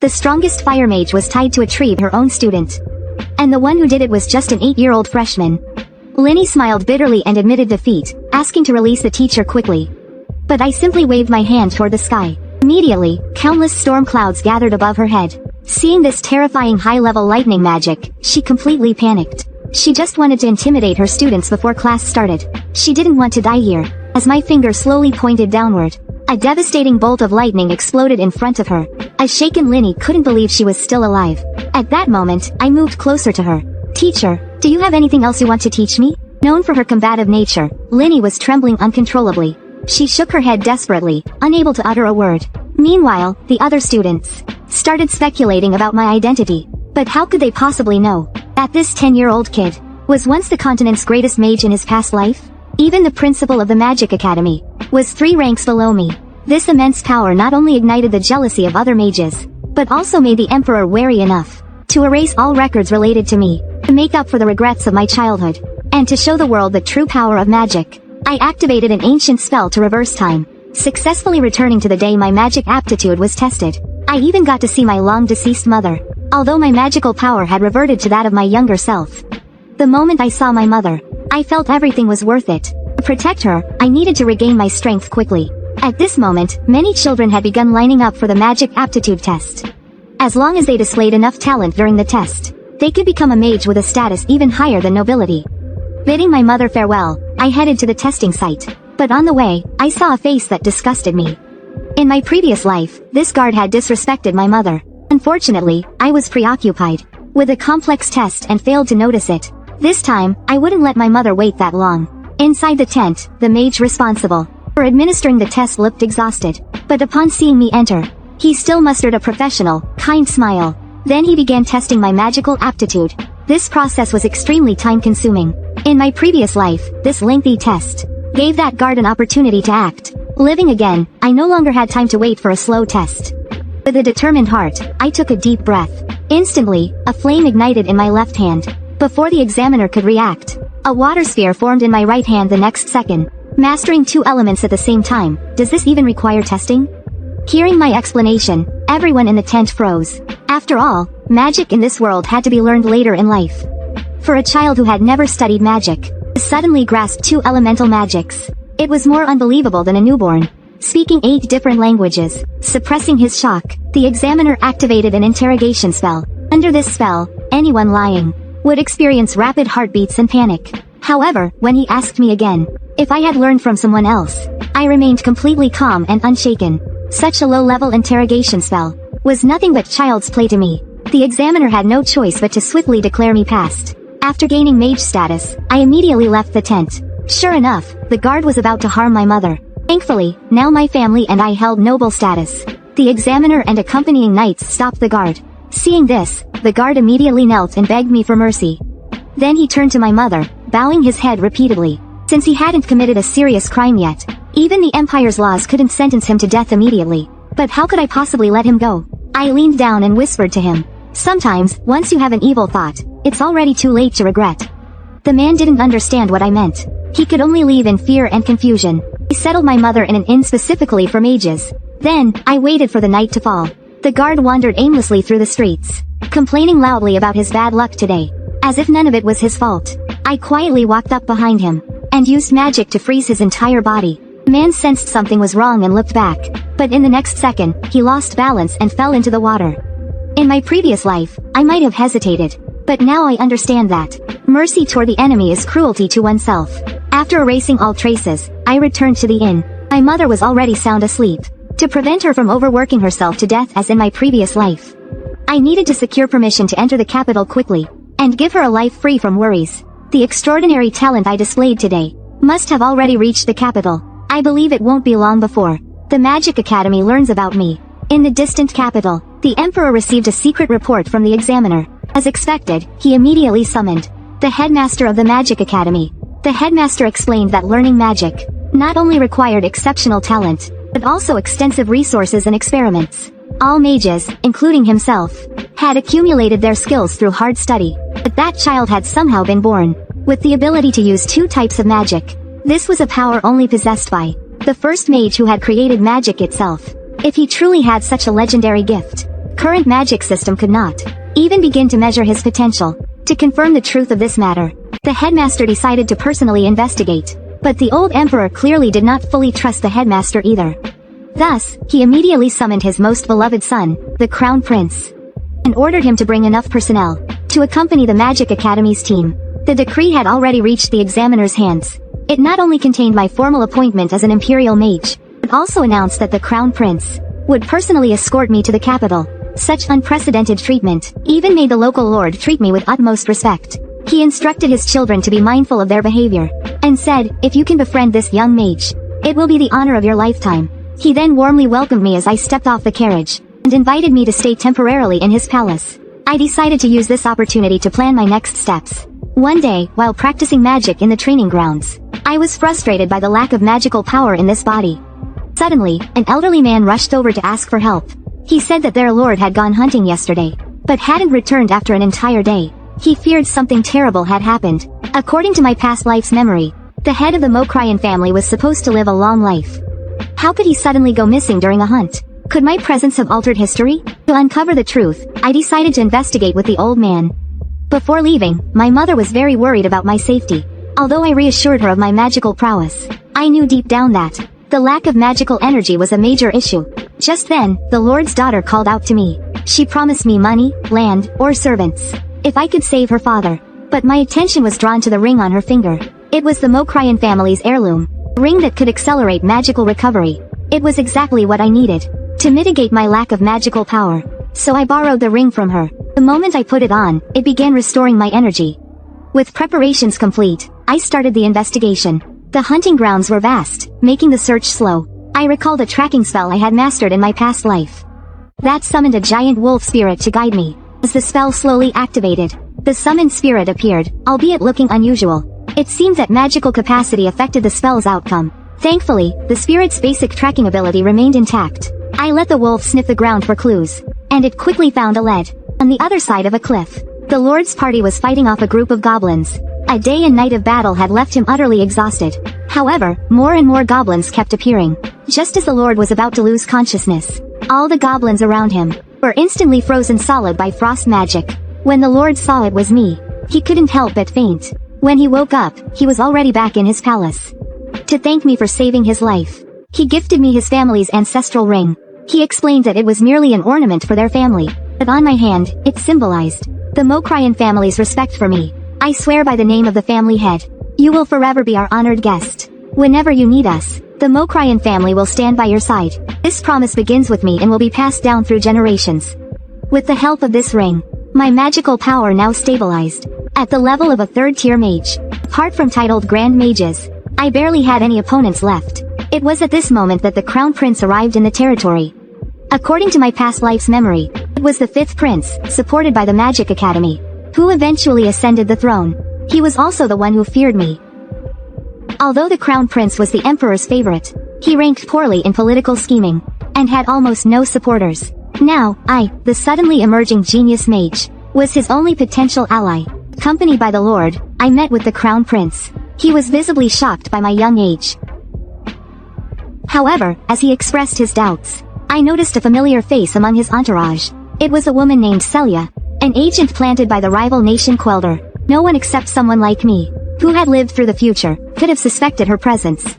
The strongest fire mage was tied to a tree, her own student. And the one who did it was just an 8-year-old freshman. Linny smiled bitterly and admitted defeat, asking to release the teacher quickly. But I simply waved my hand toward the sky. Immediately, countless storm clouds gathered above her head. Seeing this terrifying high-level lightning magic, she completely panicked. She just wanted to intimidate her students before class started. She didn't want to die here. As my finger slowly pointed downward, a devastating bolt of lightning exploded in front of her. A shaken Linny couldn't believe she was still alive. At that moment, I moved closer to her. "Teacher, do you have anything else you want to teach me?" Known for her combative nature, Linny was trembling uncontrollably. She shook her head desperately, unable to utter a word. Meanwhile, the other students started speculating about my identity. But how could they possibly know that this 10-year-old kid was once the continent's greatest mage in his past life? Even the principal of the Magic Academy was 3 ranks below me. This immense power not only ignited the jealousy of other mages, but also made the Emperor wary enough to erase all records related to me, to make up for the regrets of my childhood, and to show the world the true power of magic. I activated an ancient spell to reverse time, successfully returning to the day my magic aptitude was tested. I even got to see my long-deceased mother, although my magical power had reverted to that of my younger self. The moment I saw my mother, I felt everything was worth it. To protect her, I needed to regain my strength quickly. At this moment, many children had begun lining up for the magic aptitude test. As long as they displayed enough talent during the test, they could become a mage with a status even higher than nobility. Bidding my mother farewell, I headed to the testing site. But on the way, I saw a face that disgusted me. In my previous life, this guard had disrespected my mother. Unfortunately, I was preoccupied with a complex test and failed to notice it. This time, I wouldn't let my mother wait that long. Inside the tent, the mage responsible for administering the test looked exhausted. But upon seeing me enter, he still mustered a professional, kind smile. Then he began testing my magical aptitude. This process was extremely time-consuming. In my previous life, this lengthy test gave that guard an opportunity to act. Living again, I no longer had time to wait for a slow test. With a determined heart, I took a deep breath. Instantly, a flame ignited in my left hand. Before the examiner could react, a water sphere formed in my right hand the next second. Mastering 2 elements at the same time, does this even require testing? Hearing my explanation, everyone in the tent froze. After all, magic in this world had to be learned later in life. For a child who had never studied magic, to suddenly grasp 2 elemental magics, it was more unbelievable than a newborn. Speaking 8 different languages, suppressing his shock, the examiner activated an interrogation spell. Under this spell, anyone lying would experience rapid heartbeats and panic. However, when he asked me again if I had learned from someone else, I remained completely calm and unshaken. Such a low-level interrogation spell was nothing but child's play to me. The examiner had no choice but to swiftly declare me passed. After gaining mage status, I immediately left the tent. Sure enough, the guard was about to harm my mother. Thankfully, now my family and I held noble status. The examiner and accompanying knights stopped the guard. Seeing this, the guard immediately knelt and begged me for mercy. Then he turned to my mother, bowing his head repeatedly. Since he hadn't committed a serious crime yet, even the Empire's laws couldn't sentence him to death immediately. But how could I possibly let him go? I leaned down and whispered to him. Sometimes, once you have an evil thought, it's already too late to regret. The man didn't understand what I meant. He could only leave in fear and confusion. I settled my mother in an inn specifically for mages. Then, I waited for the night to fall. The guard wandered aimlessly through the streets, complaining loudly about his bad luck today, as if none of it was his fault. I quietly walked up behind him, and used magic to freeze his entire body. The man sensed something was wrong and looked back, but in the next second, he lost balance and fell into the water. In my previous life, I might have hesitated, but now I understand that mercy toward the enemy is cruelty to oneself. After erasing all traces, I returned to the inn. My mother was already sound asleep. To prevent her from overworking herself to death as in my previous life, I needed to secure permission to enter the capital quickly, and give her a life free from worries. The extraordinary talent I displayed today must have already reached the capital. I believe it won't be long before the Magic Academy learns about me. In the distant capital, the Emperor received a secret report from the examiner. As expected, he immediately summoned the headmaster of the Magic Academy. The headmaster explained that learning magic not only required exceptional talent, but also extensive resources and experiments. All mages, including himself, had accumulated their skills through hard study, but that child had somehow been born with the ability to use 2 types of magic. This was a power only possessed by the first mage who had created magic itself. If he truly had such a legendary gift, current magic system could not even begin to measure his potential. To confirm the truth of this matter, the headmaster decided to personally investigate. But the old emperor clearly did not fully trust the headmaster either. Thus, he immediately summoned his most beloved son, the Crown Prince, and ordered him to bring enough personnel to accompany the Magic Academy's team. The decree had already reached the examiner's hands. It not only contained my formal appointment as an imperial mage, but also announced that the Crown Prince would personally escort me to the capital. Such unprecedented treatment even made the local lord treat me with utmost respect. He instructed his children to be mindful of their behavior, and said, "If you can befriend this young mage, it will be the honor of your lifetime." He then warmly welcomed me as I stepped off the carriage, and invited me to stay temporarily in his palace. I decided to use this opportunity to plan my next steps. One day, while practicing magic in the training grounds, I was frustrated by the lack of magical power in this body. Suddenly, an elderly man rushed over to ask for help. He said that their lord had gone hunting yesterday, but hadn't returned after an entire day. He feared something terrible had happened. According to my past life's memory, the head of the Mokryan family was supposed to live a long life. How could he suddenly go missing during a hunt? Could my presence have altered history? To uncover the truth, I decided to investigate with the old man. Before leaving, my mother was very worried about my safety. Although I reassured her of my magical prowess, I knew deep down that the lack of magical energy was a major issue. Just then, the lord's daughter called out to me. She promised me money, land, or servants if I could save her father. But my attention was drawn to the ring on her finger. It was the Mokryan family's heirloom, a ring that could accelerate magical recovery. It was exactly what I needed to mitigate my lack of magical power. So I borrowed the ring from her. The moment I put it on, it began restoring my energy. With preparations complete, I started the investigation. The hunting grounds were vast, making the search slow. I recalled a tracking spell I had mastered in my past life that summoned a giant wolf spirit to guide me. As the spell slowly activated, the summoned spirit appeared, albeit looking unusual. It seemed that magical capacity affected the spell's outcome. Thankfully, the spirit's basic tracking ability remained intact. I let the wolf sniff the ground for clues, and it quickly found a lead on the other side of a cliff. The lord's party was fighting off a group of goblins. A day and night of battle had left him utterly exhausted. However, more and more goblins kept appearing. Just as the lord was about to lose consciousness, all the goblins around him were instantly frozen solid by frost magic. When the lord saw it was me, he couldn't help but faint. When he woke up, he was already back in his palace. To thank me for saving his life, he gifted me his family's ancestral ring. He explained that it was merely an ornament for their family, but on my hand, it symbolized the Mokryan family's respect for me. I swear by the name of the family head, you will forever be our honored guest. Whenever you need us, the Mokryan family will stand by your side. This promise begins with me and will be passed down through generations. With the help of this ring, my magical power now stabilized at the level of a third-tier mage. Apart from titled Grand Mages, I barely had any opponents left. It was at this moment that the Crown Prince arrived in the territory. According to my past life's memory, it was the 5th prince, supported by the Magic Academy, who eventually ascended the throne. He was also the one who feared me. Although the Crown Prince was the Emperor's favorite, he ranked poorly in political scheming, and had almost no supporters. Now, I, the suddenly emerging genius mage, was his only potential ally. Accompanied by the Lord, I met with the Crown Prince. He was visibly shocked by my young age. However, as he expressed his doubts, I noticed a familiar face among his entourage. It was a woman named Celia, an agent planted by the rival nation Quelder. No one except someone like me, who had lived through the future, could have suspected her presence.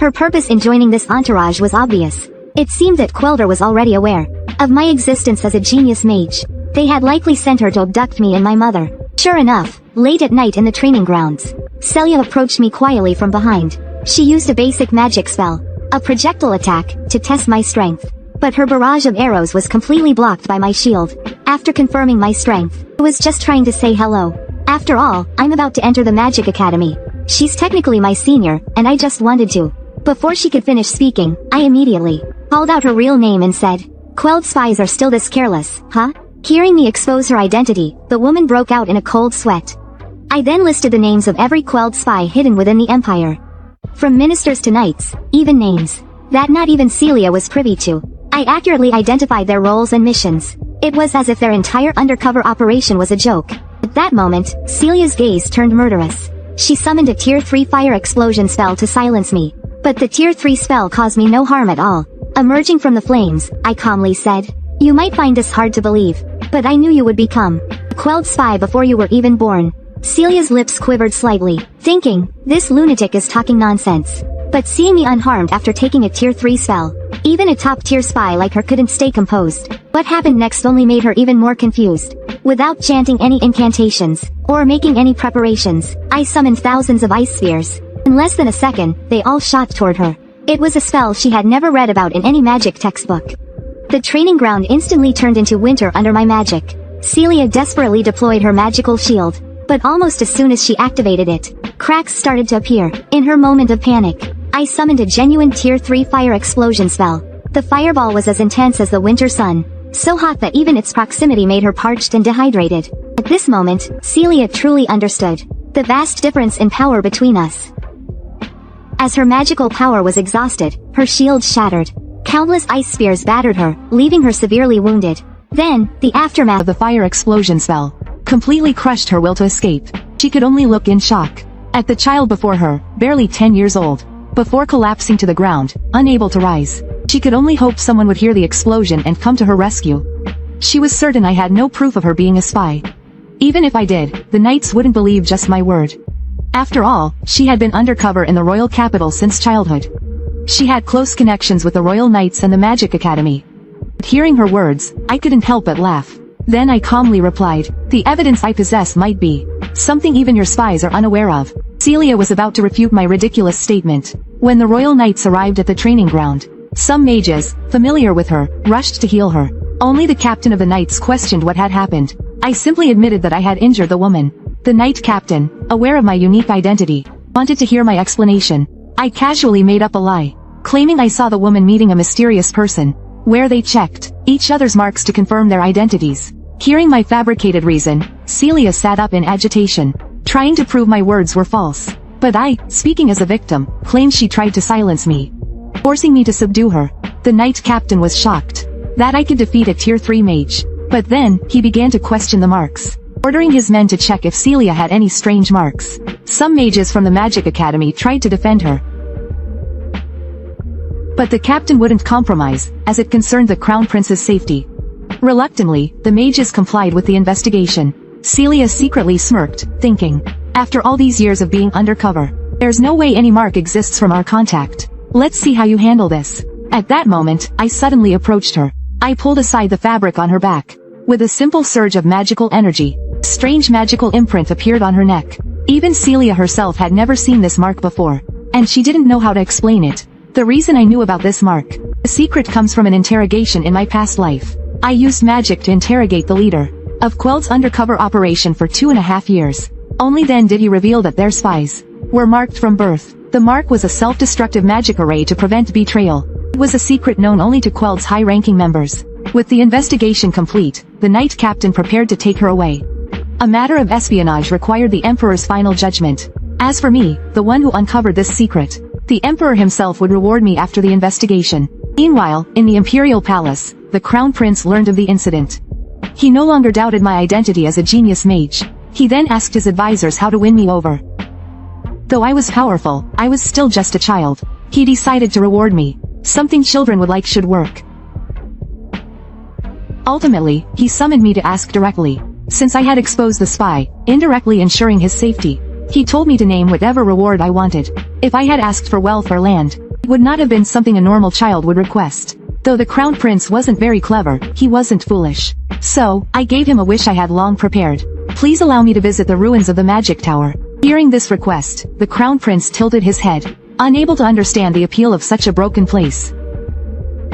Her purpose in joining this entourage was obvious. It seemed that Quelder was already aware of my existence as a genius mage. They had likely sent her to abduct me and my mother. Sure enough, late at night in the training grounds, Celia approached me quietly from behind. She used a basic magic spell, a projectile attack, to test my strength. But her barrage of arrows was completely blocked by my shield. After confirming my strength, I was just trying to say hello. After all, I'm about to enter the Magic Academy. She's technically my senior, and I just wanted to. Before she could finish speaking, I immediately called out her real name and said, "Quelled spies are still this careless, huh?" Hearing me expose her identity, the woman broke out in a cold sweat. I then listed the names of every quelled spy hidden within the Empire. From ministers to knights, even names that not even Celia was privy to. I accurately identified their roles and missions. It was as if their entire undercover operation was a joke. At that moment, Celia's gaze turned murderous. She summoned a Tier 3 fire explosion spell to silence me. But the Tier 3 spell caused me no harm at all. Emerging from the flames, I calmly said, You might find this hard to believe, but I knew you would become a quelled spy before you were even born. Celia's lips quivered slightly, thinking, this lunatic is talking nonsense. But seeing me unharmed after taking a tier 3 spell, even a top-tier spy like her couldn't stay composed. What happened next only made her even more confused. Without chanting any incantations, or making any preparations, I summoned thousands of ice spheres. In less than a second, they all shot toward her. It was a spell she had never read about in any magic textbook. The training ground instantly turned into winter under my magic. Celia desperately deployed her magical shield, but almost as soon as she activated it, cracks started to appear. In her moment of panic, I summoned a genuine tier 3 fire explosion spell. The fireball was as intense as the winter sun, so hot that even its proximity made her parched and dehydrated. At this moment, Celia truly understood the vast difference in power between us. As her magical power was exhausted, her shield shattered. Countless ice spears battered her, leaving her severely wounded. Then, the aftermath of the fire explosion spell completely crushed her will to escape. She could only look in shock at the child before her, barely 10 years old. Before collapsing to the ground, unable to rise, she could only hope someone would hear the explosion and come to her rescue. She was certain I had no proof of her being a spy. Even if I did, the knights wouldn't believe just my word. After all, she had been undercover in the royal capital since childhood. She had close connections with the Royal Knights and the Magic Academy. Hearing her words, I couldn't help but laugh. Then I calmly replied, the evidence I possess might be something even your spies are unaware of. Celia was about to refute my ridiculous statement when the Royal Knights arrived at the training ground. Some mages, familiar with her, rushed to heal her. Only the captain of the knights questioned what had happened. I simply admitted that I had injured the woman. The knight captain, aware of my unique identity, wanted to hear my explanation. I casually made up a lie, claiming I saw the woman meeting a mysterious person, where they checked each other's marks to confirm their identities. Hearing my fabricated reason, Celia sat up in agitation, trying to prove my words were false. But I, speaking as a victim, claimed she tried to silence me, forcing me to subdue her. The knight captain was shocked that I could defeat a tier 3 mage. But then, he began to question the marks, ordering his men to check if Celia had any strange marks. Some mages from the Magic Academy tried to defend her, but the captain wouldn't compromise, as it concerned the Crown Prince's safety. Reluctantly, the mages complied with the investigation. Celia secretly smirked, thinking, after all these years of being undercover, there's no way any mark exists from our contact. Let's see how you handle this. At that moment, I suddenly approached her. I pulled aside the fabric on her back. With a simple surge of magical energy, a strange magical imprint appeared on her neck. Even Celia herself had never seen this mark before, and she didn't know how to explain it. The reason I knew about this mark, the secret comes from an interrogation in my past life. I used magic to interrogate the leader of Queld's undercover operation for 2.5 years. Only then did he reveal that their spies were marked from birth. The mark was a self-destructive magic array to prevent betrayal. It was a secret known only to Queld's high-ranking members. With the investigation complete, the knight captain prepared to take her away. A matter of espionage required the Emperor's final judgment. As for me, the one who uncovered this secret, the Emperor himself would reward me after the investigation. Meanwhile, in the Imperial Palace, the Crown Prince learned of the incident. He no longer doubted my identity as a genius mage. He then asked his advisors how to win me over. Though I was powerful, I was still just a child. He decided to reward me. Something children would like should work. Ultimately, he summoned me to ask directly. Since I had exposed the spy, indirectly ensuring his safety, he told me to name whatever reward I wanted. If I had asked for wealth or land, it would not have been something a normal child would request. Though the Crown Prince wasn't very clever, he wasn't foolish. So, I gave him a wish I had long prepared. Please allow me to visit the ruins of the Magic Tower. Hearing this request, the Crown Prince tilted his head, unable to understand the appeal of such a broken place.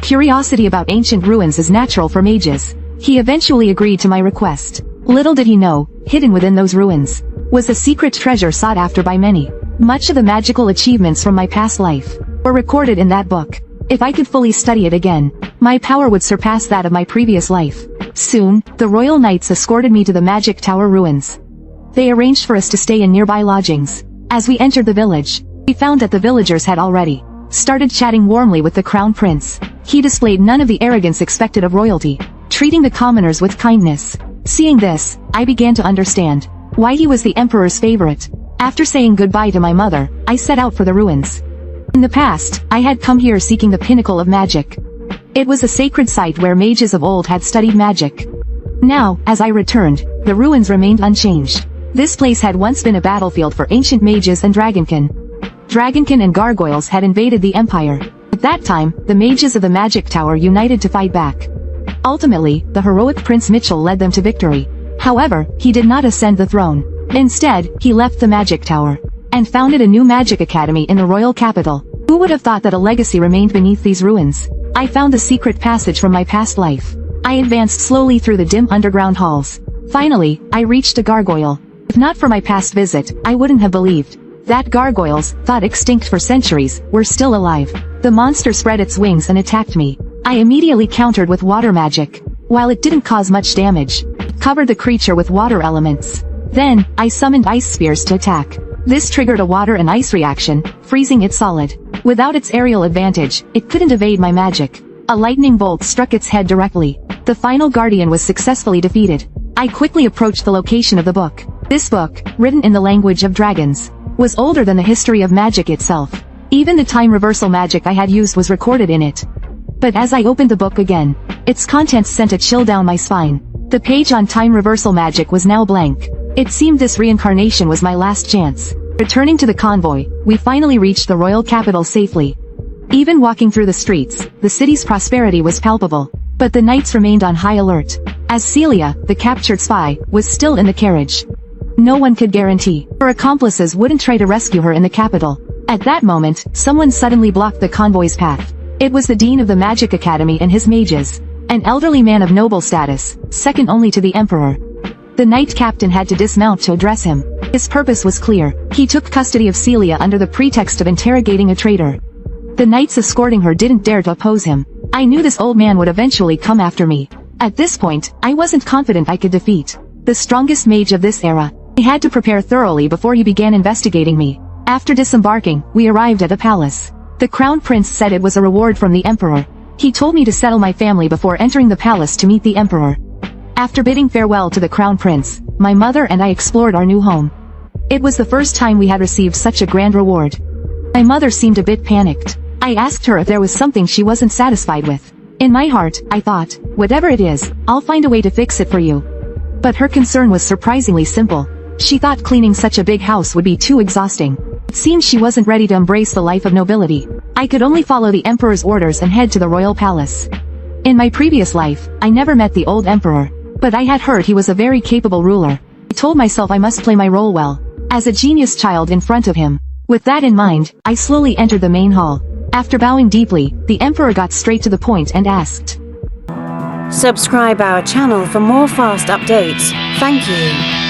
Curiosity about ancient ruins is natural for mages. He eventually agreed to my request. Little did he know, hidden within those ruins was a secret treasure sought after by many. Much of the magical achievements from my past life were recorded in that book. If I could fully study it again, my power would surpass that of my previous life. Soon, the Royal Knights escorted me to the Magic Tower ruins. They arranged for us to stay in nearby lodgings. As we entered the village, we found that the villagers had already started chatting warmly with the Crown Prince. He displayed none of the arrogance expected of royalty, treating the commoners with kindness. Seeing this, I began to understand why he was the Emperor's favorite. After saying goodbye to my mother, I set out for the ruins. In the past, I had come here seeking the pinnacle of magic. It was a sacred site where mages of old had studied magic. Now, as I returned, the ruins remained unchanged. This place had once been a battlefield for ancient mages and dragonkin. Dragonkin and gargoyles had invaded the empire. At that time, the mages of the magic tower united to fight back. Ultimately, the heroic Prince Mitchell led them to victory. However, he did not ascend the throne. Instead, he left the magic tower and founded a new magic academy in the royal capital. Who would have thought that a legacy remained beneath these ruins? I found the secret passage from my past life. I advanced slowly through the dim underground halls. Finally, I reached a gargoyle. If not for my past visit, I wouldn't have believed that gargoyles, thought extinct for centuries, were still alive. The monster spread its wings and attacked me. I immediately countered with water magic. While it didn't cause much damage, it covered the creature with water elements. Then, I summoned ice spears to attack. This triggered a water and ice reaction, freezing it solid. Without its aerial advantage, it couldn't evade my magic. A lightning bolt struck its head directly. The final guardian was successfully defeated. I quickly approached the location of the book. This book, written in the language of dragons, was older than the history of magic itself. Even the time reversal magic I had used was recorded in it. But as I opened the book again, its contents sent a chill down my spine. The page on time reversal magic was now blank. It seemed this reincarnation was my last chance. Returning to the convoy, we finally reached the royal capital safely. Even walking through the streets, the city's prosperity was palpable. But the knights remained on high alert, as Celia, the captured spy, was still in the carriage. No one could guarantee her accomplices wouldn't try to rescue her in the capital. At that moment, someone suddenly blocked the convoy's path. It was the dean of the Magic Academy and his mages, an elderly man of noble status, second only to the emperor. The knight captain had to dismount to address him. His purpose was clear. He took custody of Celia under the pretext of interrogating a traitor. The knights escorting her didn't dare to oppose him. I knew this old man would eventually come after me. At this point, I wasn't confident I could defeat the strongest mage of this era. I had to prepare thoroughly before he began investigating me. After disembarking, we arrived at a palace. The crown prince said it was a reward from the emperor. He told me to settle my family before entering the palace to meet the emperor. After bidding farewell to the crown prince, my mother and I explored our new home. It was the first time we had received such a grand reward. My mother seemed a bit panicked. I asked her if there was something she wasn't satisfied with. In my heart, I thought, whatever it is, I'll find a way to fix it for you. But her concern was surprisingly simple. She thought cleaning such a big house would be too exhausting. It seemed she wasn't ready to embrace the life of nobility. I could only follow the emperor's orders and head to the royal palace. In my previous life, I never met the old emperor, but I had heard he was a very capable ruler. I told myself I must play my role well, as a genius child in front of him. With that in mind, I slowly entered the main hall. After bowing deeply, the emperor got straight to the point and asked, Subscribe our channel for more fast updates. Thank you.